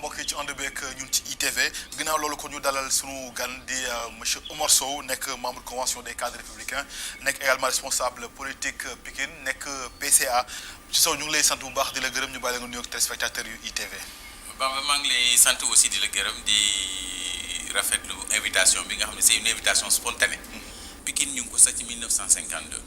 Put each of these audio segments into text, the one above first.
mbokk yi ci ànd beeg ñun ci ITV ginnaaw loolu ko ñu dalal sunu gan di monsieur Omar Sow nekk membre convention des cadres républicains nekk également responsable politique Pikine nekk PCA ci Sow ñu ngi lay sant bu baax di la gërëm ñu bàyyi la nga nuyoog téléspectateurs yu ITV. Bamba maa ngi lay sant aussi di la gërëm di rafetlu invitation bi nga xam ne c'est une invitation spontanée. Pikine ñu ngi ko sax ci 1952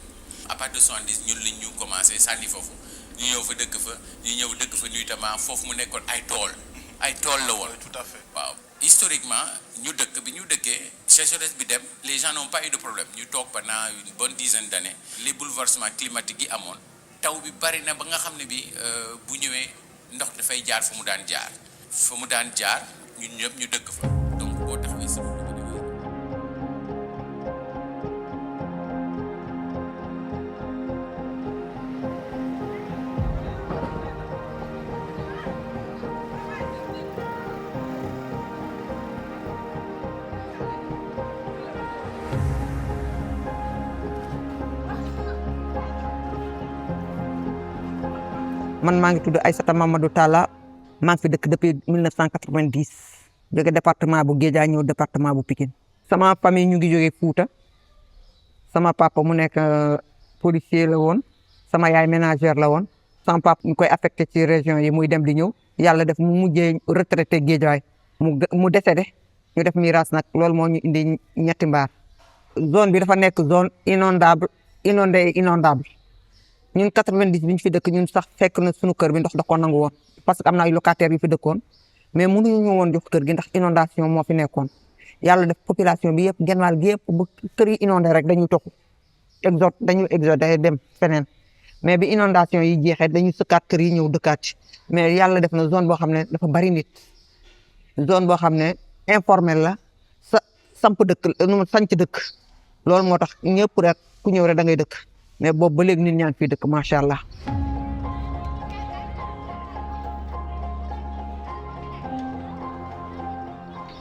à partir de 70 ñun lañ ñu commencé sànni foofu ñu ñëw fa dëkk fa ñu ñëw dëkk fa nuitamment foofu mu nekkoon ay tool la woon. Tout à fait waaw historiquement ñu dëkk bi ñu dëkkee sécheresse bi dem les gens n'ont pas eu de problème ñu toog pendant une bonne dizaine d'années les bouleversements climatiques yi amoon taw bi bari na ba nga xam ne bi bu ñëwee ndox dafay jaar fu mu daan jaar ñun ñëpp ñu dëkk fa donc boo taxawee si man maa ngi tudd Aïssata Mamadou Talla maa ngi fi dëkk depuis 1990 jóge département bu Guédiawaye ñëw département bu Pikine. sama famille ñu ngi jógee Fouta sama papa mu nekk policier la woon sama yaay ménagère la woon sama papa ñu koy affecté ci région yi muy dem di ñëw yàlla def mu mujjee retraité Guédiawaye mu décédé ñu def miraas nag loolu moo ñu indi ñetti mbaar. zone bi dafa nekk zone inondable inondable. ñun 90 bi ñu fi dëkk ñun sax fekk na suñu kër bi ndox da ko nangu woon parce que am na ay locataires yu fi dëkkoon mais mënuñu ñu woon jox kër gi ndax inondation moo fi nekkoon yàlla def population bi yëpp genn wàll gi yëpp bu kër yi inondé rek dañuy toxu dañuy exode dem feneen mais bi inondation yi jeexee dañuy sëkkaat kër yi ñëw dëkkaat ci mais yàlla def na zone boo xam ne dafa bari nit zone boo xam ne informel la sanc dëkk loolu moo tax ñëpp rek ku ñëw rek da ngay dëkk mais boobu ba léegi nit ñaa ngi fii dëkk macha allah.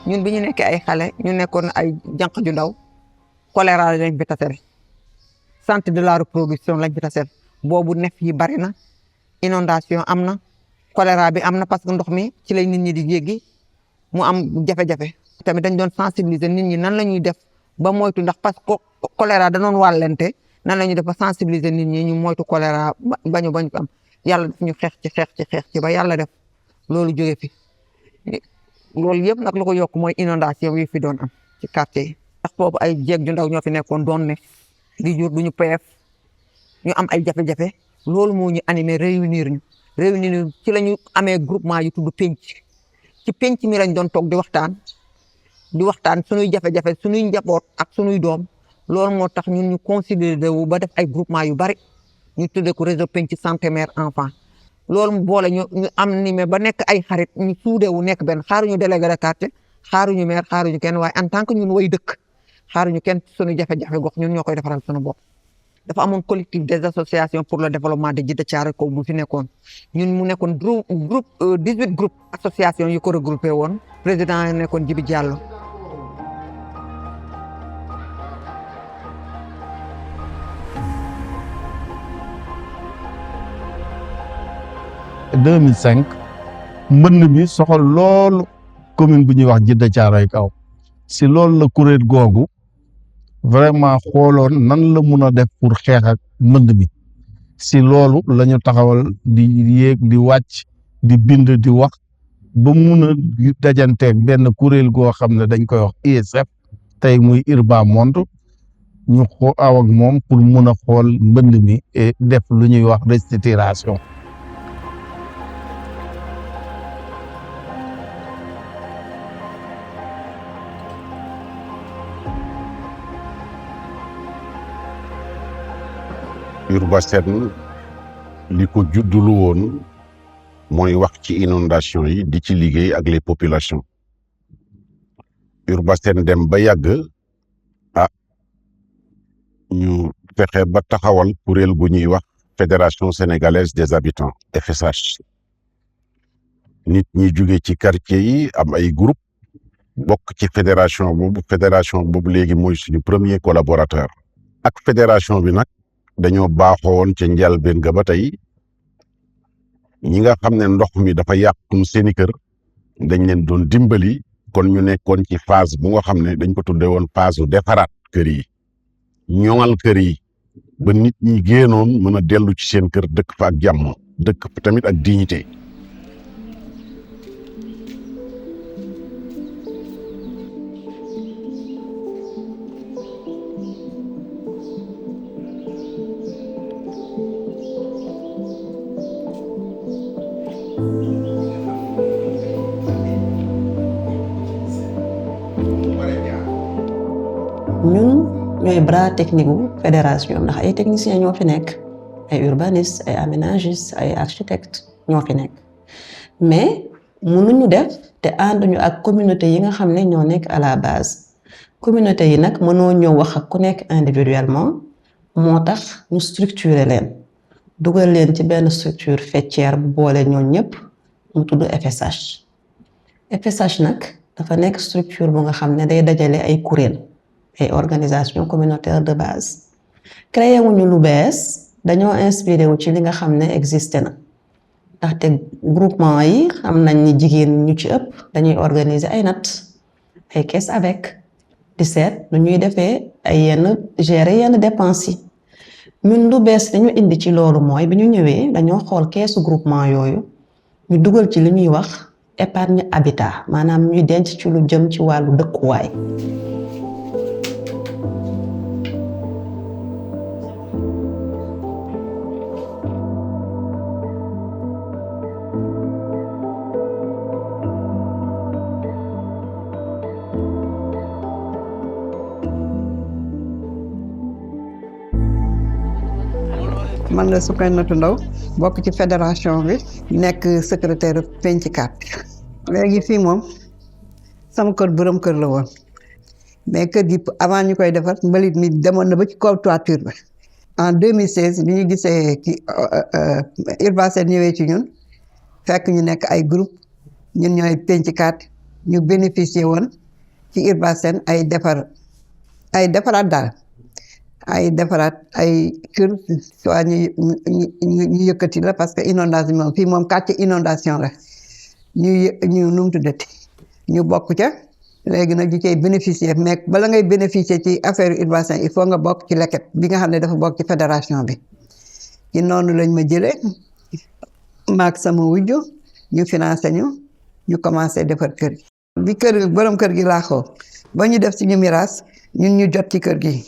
ñun bi ñu nekkee ay xale ñu nekkoon ay jànq ju ndaw choléra lañ fi tasere centre de la reproduction lañ fi tasere boobu nef yi bari na inondation am na choléra bi am na parce que ndox mi ci lay nit ñi di jéggi mu am jafe-jafe. tamit dañ doon sensibiliser nit ñi nan la ñuy def ba moytu ndax parce que choléra da doon wàllante. nan la ñuy def ba sensibiliser nit ñi ñu moytu choléra bañu am yàlla def ñu xeex ci ba yàlla def loolu jóge fi loolu yëpp nag lu ko yokk mooy inondation yi fi doon am ci quartier yi. ndax boobu ay jeeg ju ndaw ñoo fi nekkoon doon ne di jur duñu peef ñu am ay jafe-jafe loolu moo ñu animé réunir ci la ñu amee groupement yu tudd penc ci penc mi lañ doon toog di waxtaan suñuy jafe-jafe suñuy njaboot ak suñuy doom. loolu moo tax ñun ñu considéré wu ba def ay groupement yu bari ñu tuddee ko réseau penc santé mère enfant loolu mu boole ñu am ni mais ba nekk ay xarit ñu suudee wu nekk benn xaaruñu délégué de quartier xaaruñu maire xaaruñu kenn waaye en tant que ñun way dëkk xaaruñu kenn suñu jafe-jafe gox ñun ñoo koy defaral suñu bopp. dafa amoon collectif des associations pour le développement de Djiddah Thiaroye Kaw bu fi nekkoon ñun mu nekkoon groupe 18 groupes association yu ko regroupé woon président nekkoon Djibi Diallo. 2005 mbënn bi soxal loolu commune bu ñuy wax Djiddah Thiaroye Kaw si loolu la kuréel googu vraiment xooloon nan la mun a def pour xeex ak mbënd mi si loolu la ñu taxawal di yéeg di wàcc di bind di wax ba mun a dajanteeg benn kuréel goo xam ne dañ koy wax ISF tey muy Urba Monde ñu aw ak moom pour mun a xool mbënd mi et def lu ñuy wax restructuration. Urbasen li ko juddulu woon mooy wax ci inondation yi di ci liggéey ak les populations Urbasen dem ba yàgg ñu fexe ba taxawal kuréel gu ñuy wax fédération sénégalaise des habitants FSH nit ñi jóge ci quartier yi am ay groupe bokk ci fédération boobu léegi mooy suñu premier collaborateur ak fédération bi nag dañoo baaxoon ca njëlbéen ga ba tey ñi nga xam ne ndox mi dafa yàqum seeni kër dañ leen doon dimbali kon ñu nekkoon ci phase bu nga xam ne dañ ko tuddee woon phase u defaraat kër yi ñoŋal kër yi ba nit ñi génnoon mën a dellu ci seen kër dëkk fa ak jàmm dëkk fa tamit ak dignité. ñun ñooy bras technique gu fédération ndax ay techniciens ñoo fi nekk ay urbanistes ay aménagistes ay architectes ñoo fi nekk mais mënuñu def te ànduñu ak communauté yi nga xam ne ñoo nekk à la base communauté yi nag mënoo ñëw wax ak ku nekk individuellement moo tax ñu structurer leen dugal leen ci benn structure faîtière bu boole ñoom ñëpp mu tudd FSH FSH nag dafa nekk structure bu nga xam ne day dajale ay kuréel ay organisation communautaire de base créé wuñu lu bees dañoo inspiré wu ci li nga xam ne existé na ndaxte groupement yi xam nañ ni jigéen ñu ci ëpp dañuy organiser ay natt ay caisse avec di seet nu ñuy defee ay yenn gérer yenn dépenses yi ñun lu bees dañu indi ci loolu mooy bi ñu ñëwee dañoo xool keesu groupement yooyu ñu dugal ci li ñuy wax épargne habitat maanaam ñuy denc ci lu jëm ci wàllu dëkkuwaay. man la Soukainatou Ndaw bokk ci fédération bi nekk secrétaire penc kat léegi fii moom sama kër borom kër la woon mais kër gi avant ñu koy defar mbalit mi demoon na ba ci kaw toiture ba en 2016 bi ñu gisee ki Urbasen ñëwee ci ñun fekk ñu nekk ay groupe ñun ñooy penc kat ñu bénéficier woon ci Urbasen ay defaraat daal ay defaraat ay kër soit ñu yëkkati la parce que inondation moom fii moom quartier inondation la ñu nu mu tuddati ñu bokk ca léegi nag ñu cay bénéficier mais bala ngay bénéficier ci affaire Urbasen il faut nga bokk ci leket bi nga xam ne dafa bokk ci fédération bi ci noonu lañ ma jëlee maak sama wujju ñu financé ñu commencé defar kër gi bi borom kër gi laaxoo ba ñu def suñu miraas ñun ñu jot ci kër gi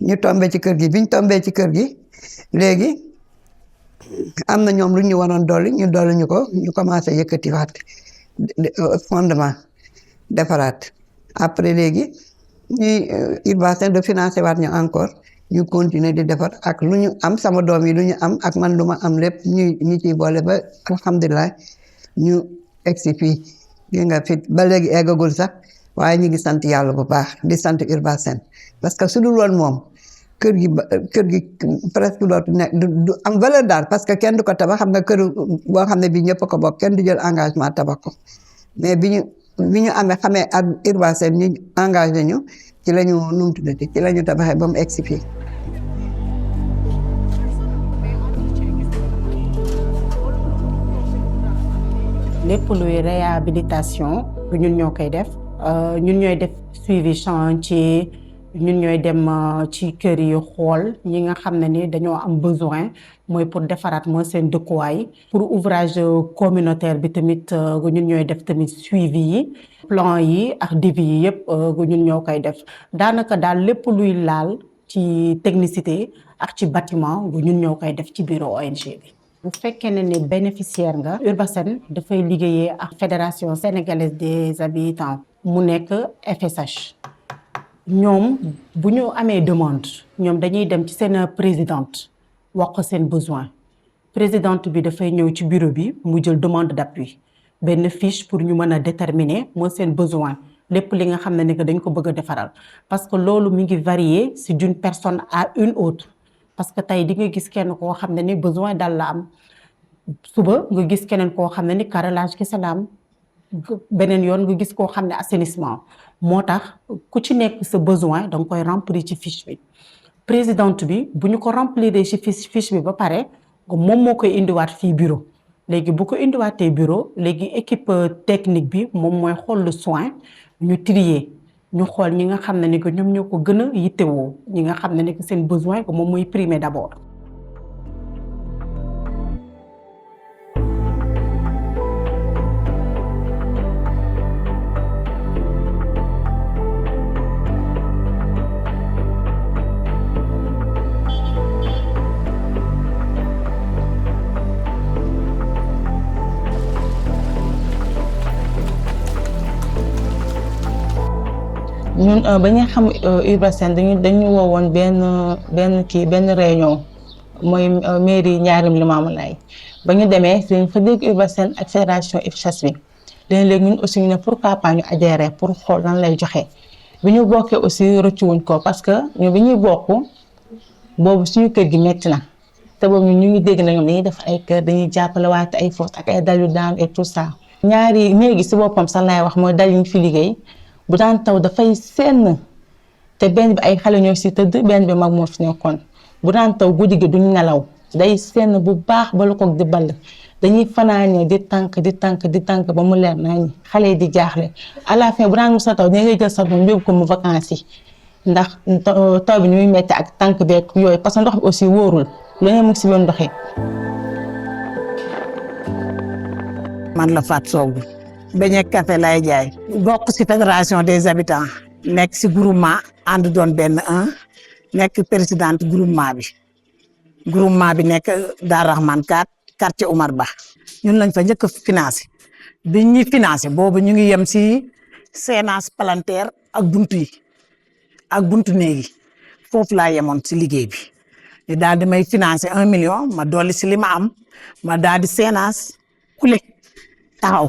ñu tombé ci kër gi biñ tombé ci kër gi léegi am na ñoom lu ñu waroon dolli ñu ko ñu commencé yëkkati waat fondement defaraat après léegi ñuy Urbasen de financé waat ñu encore ñu continuer di defar ak lu ñu am sama doom yi lu ñu am ak man lu ma am lépp ñu ciy boole ba alhamdulilah ñu egsi fii gi nga fit ba léegi eggagul sax waaye ñu ngi sant yàlla bu baax di sant Urbasen parce que su dul woon moom kër gi presque dootu nekk du am valeur daal parce que kenn du ko tabax xam nga kër boo xam ne bi ñëpp ko bokk kenn du jël engagement tabax ko mais bi ñu xamee ak Urbasen ñu engagé ñu ci la ñu nu mu tuddati ci la ñu tabaxee ba mu egsi fii. lépp luy réhabilitation ñun ñoo koy def ñun ñooy def suivi chantier ñun ñooy dem ci kër yi xool ñi nga xam ne ni dañoo am besoin mooy pour defaraat mooy seen dëkkuwaay pour ouvrage communautaire bi tamit ñun ñooy def tamit suivi yi plan yi ak devis yi yëpp ñun ñoo koy def daanaka daal lépp luy laal ci technicité ak ci bâtiment ñun ñoo koy def ci bureau ONG bi. bu fekkee ne ni bénéficiaire nga Urbasen dafay liggéeyee ak fédération sénégalaise des habitants mu nekk FSH ñoom bu ñu amee demande ñoom dañuy dem ci seen présidente wax ko seen besoin présidente bi dafay ñëw ci bureau bi mu jël demande d'appui benn fiche pour ñu mën a déterminer mooy seen besoin lépp li nga xam ne ni que dañ ko bëgg a defaral parce que loolu mi ngi varier si d'une personne à une autre parce que tey di nga gis kenn koo xam ne ni besoin dal la am suba nga gis keneen koo xam ne ni carrelage kese la am beneen yoon nga gis koo xam ne assainissement moo tax ku ci nekk sa besoin da nga koy remplir ci fiche bi présidente bi bu ñu ko remplir ci fiche bi ba pare moom moo koy indiwaat fii bureau léegi bu ko indiwaatee bureau léegi équipe technique bi moom mooy xool le soin ñu trier ñu xool ñi nga xam ne ni que ñoom ñoo ko gën a yittewoo ñi nga xam ne ni que seen besoin que moom mooy primer d'abord. ñun ba ñuy xam URBASEN dañu woowoon benn réunion mooy mairie Njaareem Limamoulaye ba ñu demee dañ fa dégg URBASEN ak fédération IFCHAS bi léegi ñun aussi ñu ne pourquoi pas ñu adhérer pour xool lan lay joxe bi ñu bokkee aussi rëccuwuñ ko parce que ñu bi ñuy bokk boobu suñu kër gi metti na te boobu ñu ngi dégg na ñoom dañuy def ay kër dañuy jàppale waate ay foos ak ay dal yu daan et tout ça. ñaari néegi si boppam sax laay wax mooy dal yi ñu fi liggéey bu daan taw dafay senn te benn bi ay xale ñoo si tëdd benn bi mag moo fi nekkoon bu daan taw guddi gi duñ nelaw day senn bu baax ba lu ko di ball dañuy fanaanee di tànk ba mu leer nañ xale yi di jaaxle à la fin bu daan musa taw da ngay jël sa doom yóbbu ko mu vacances yi ndax taw bi ñuy metti ak tànk beeg yooyu parce que ndox bi aussi wóorul lu ne mu ngi si biir ndox yi. man la Fatou Sow beñe café lay jaay bokk ci fédération des habitants nekk ci groupement ànd doon benn nekk présidente groupement bi nekk Dar Rahman 4 quartier Oumar Ba ñun lañ fa njëkk a financé bi ñuy financé boobu ñu ngi yem ci séance palanteer ak buntu néegi foofu laa yemoon ci liggéey bi ñu daal di may financé 1 million ma dolli ci li ma am ma daal di séance kule taxaw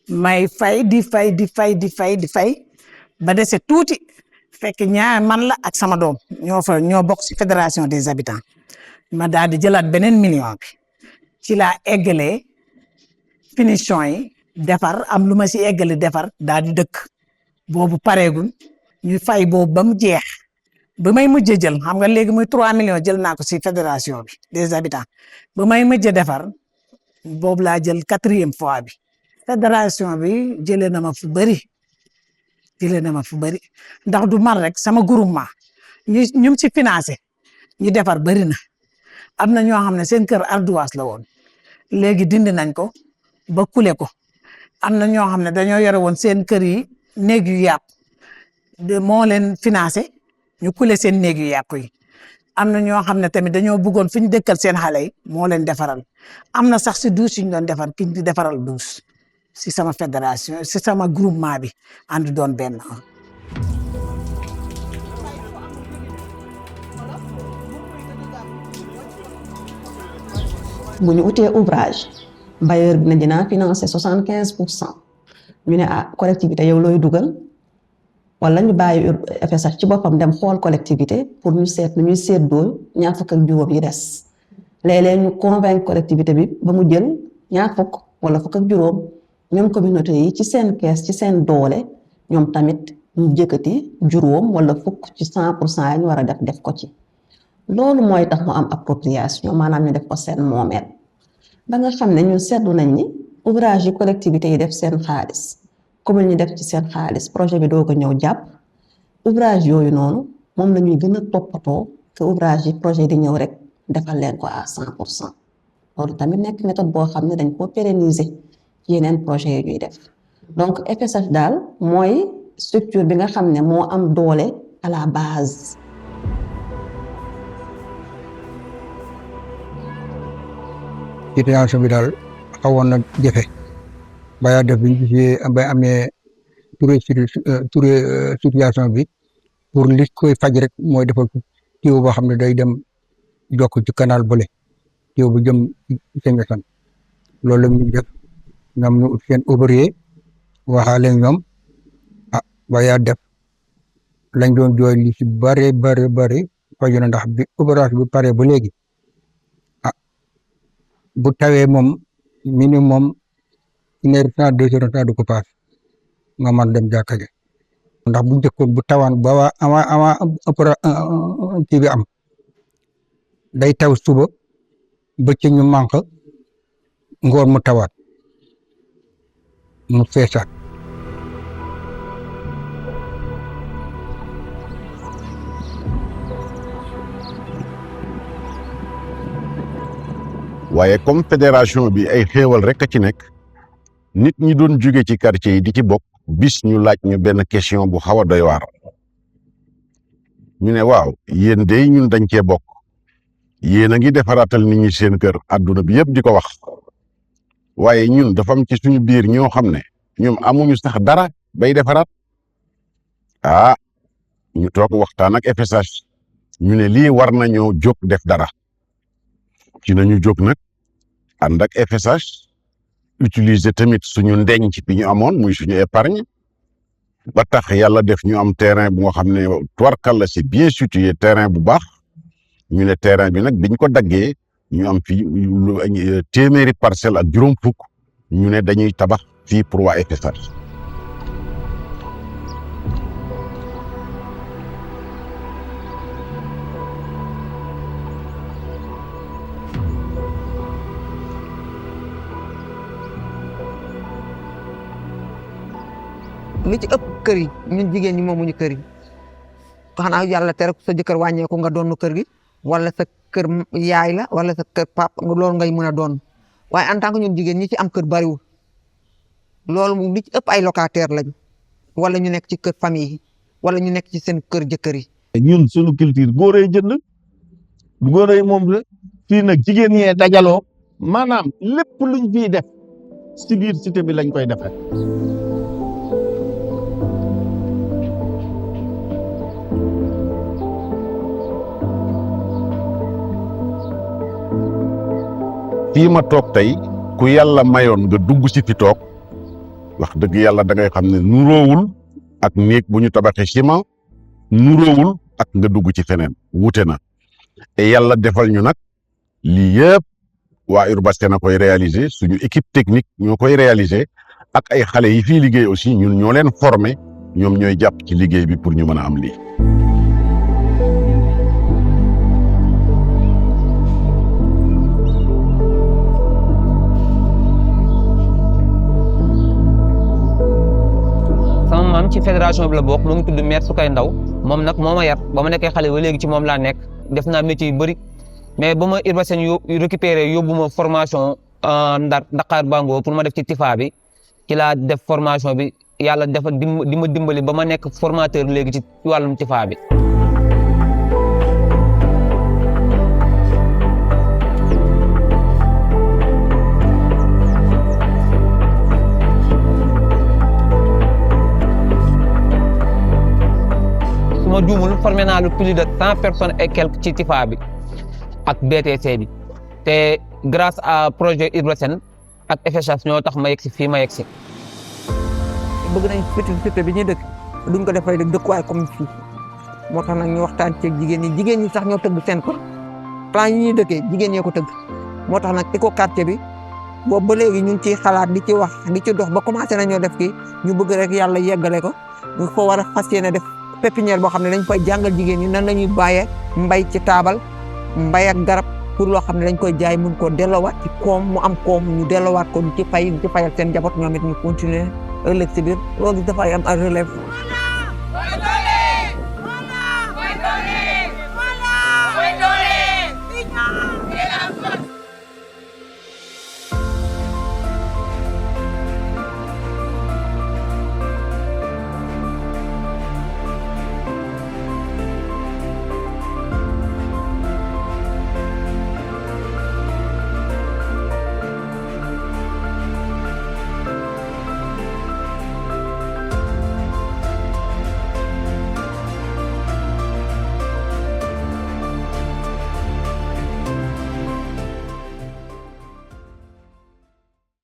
may fay di fay ba dese tuuti fekk man la ak sama doom ñoo bokk ci fédération des habitants ma daal di jëlaat beneen million bi ci laa eggalee finition yi defar am lu ma ci eggale defar daal di dëkk boobu pareegul ñu fay boobu ba mu jeex ba may mujj jël xam nga léegi muy 3 millions jël naa ko ci fédération bi des habitants ba may mujj defar boobu laa jël 4e fois bi fédération bi jëlee na ma fu bëri ndax du man rek sama groupement ñu ci financé ñu defar bëri na am na ñoo xam ne seen kër ardoise la woon léegi dindi nañ ko ba kule ko am na ñoo xam ne dañoo yore woon seen kër yi néeg yu yàqu moo leen financé ñu kule seen néeg yu yàqu yi am na ñoo xam ne tamit dañoo bëggoon fi ñu dëkkal seen xale yi moo leen defaral am na sax si douche yi ñu doon defar ki ñu defaral douche si sama fédération si sama groupement bi ànd doon benn. bu ñu utee ouvrage bailleur bi ne dinaa financer 75% ñu ne collectivité yow looy dugal wala ñu bàyyi FSH ci boppam dem xool collectivité pour ñu seet nu ñuy séddoo ñaar fukk ak juróom yi des léeg-léeg ñu convaincre collectivité bi ba mu jël ñaar fukk wala fukk ak juróom même communauté yi ci seen kees ci seen doole ñoom tamit ñu jëkkati juróom wala fukk ci 100% yi ñu war a def ko ci. loolu mooy tax mu am appropriation maanaam ñu def ko seen moomeel ba nga xam ne ñun seetlu nañ ni ouvrage yi collectivité yi def seen xaalis commune ñi def ci seen xaalis projet bi doog a ñëw jàpp ouvrage yooyu noonu moom la ñuy gën a toppatoo que ouvrage yi projet di ñëw rek defal leen ko à 100%. loolu tamit nekk méthode boo xam ne dañ koo pérenniser ci yeneen projet yi ñuy def donc FSH daal mooy structure bi nga xam ne moo am doole à la base. situation bi daal xawoon na jafe ba def bi ñu gisee ba amee touré situation bi pour li koy faj rek mooy defal tuyau boo xam ne day dem jokk ci canal bële tuyau bu jëm seen wetan loolu la ñu def ñoom ñu ut seen ouvrier waxaale ñoom ba def lañ doon jooy li ci bare faju na ndax bi ouvrage bi pare ba léegi bu tawee moom minimum 1 heure de temps 2 heures de temps du ko paas nga mën dem jàkka ji ndax bu njëkkoon bu tawaan ba avant kii bi am day taw suba bëccëg ñu manque ngoor mu tawaat mu feesaat. waaye comme fédération bi ay xéewal rek a ci nekk nit ñi doon jóge ci quartier yi di ci bokk bis ñu laaj ñu benn question bu xaw a doy waar ñu ne waaw yéen de ñun dañ cee bokk yéen a ngi defaraatal nit ñi seen kër àdduna bi yëpp di ko wax waaye ñun dafa am ci suñu biir ñoo xam ne ñoom amuñu sax dara bay defaraat ñu toog waxtaan ak FSH ñu ne lii war nañoo jóg def dara ci nañu jóg nag ànd ak FSH utiliser tamit suñu ndenc bi ñu amoon muy suñu épargne ba tax yàlla def ñu am terrain bu nga xam ne tubarkalla c'est bien situé terrain bu baax ñu ne terrain bi nag biñ ko daggee ñu am fii téeméeri parcelle ak juróom fukk ñu ne dañuy tabax fii pour waa FSH. li ci ëpp kër yi ñun jigéen ñi moomuñu kër yi xanaa yàlla tere sa jëkkër wàññeeku nga doon kër gi wala sa kër yaay la wala sa kër pap loolu ngay mën a doon waaye en tant que ñun jigéen ñi ci am kër bariwul loolu li ci ëpp ay locataire lañu wala ñu nekk ci kër famille yi wala ñu nekk ci seen kër jëkkër yi. ñun suñu culture góoree jënd góoree moom la fii nag jigéen ñee dajaloo maanaam lépp luñ fiy def si biir cité bi lañ koy defee. fii ma toog tey ku yàlla mayoon nga dugg si fi toog wax dëgg yàlla da ngay xam ne nuroowul ak néeg bu ñu tabaxee ciment nuroowul ak nga dugg ci feneen wuute na et yàlla defal ñu nag lii yëpp waa Urbasen a koy réaliser suñu équipe technique ñoo koy réaliser ak ay xale yi fii liggéey aussi ñun ñoo leen former ñoom ñooy jàpp ci liggéey bi pour ñu mën a am lii. maam ci fédération bi la bokk mu ngi tudd maire Sukay Ndaw moom nag moo ma yar ba ma nekkee xale ba léegi ci moom laa nekk def naa métier yu bëri mais ba ma Urbasen récupéré yóbbu ma formation Dakar Bango pour ma def ci TIFA bi ci laa def formation bi yàlla dafa di ma dimbali ba ma nekk formateur léegi ci wàllum TIFA bi. ma juumul formé naa lu plus de 100 personnes et quelques ci TIFA bi ak BTC bi te grâce à projet Urbasen ak FSH ñoo tax ma yegg si fii ma yegg si. bëgg nañ cité bi ñuy dëkk duñ ko defay rek dëkkuwaay comme fii moo tax nag ñu waxtaan ci jigéen ñi sax ñoo tëgg seen kër plan yi ñuy dëkkee jigéen ñee ko tëgg moo tax nag éco quartier bi boobu ba léegi ñu ngi ciy xalaat di ci wax di ci dox ba commencé nañoo def kii ñu bëgg rek yàlla yeggale ko ñu ko war a fas yéene def pépinière boo xam ne dañ koy jàngal jigéen ñi nan la ñuy bàyyee mbay ci taabal mbay ak garab pour loo xam ne dañ koy jaay mun ko delloowaat ci koom mu am koom ñu delloowaat ko ci fayal seen njaboot ñoom it ñu continuer ëllëg si biir loolu dafay am un relève.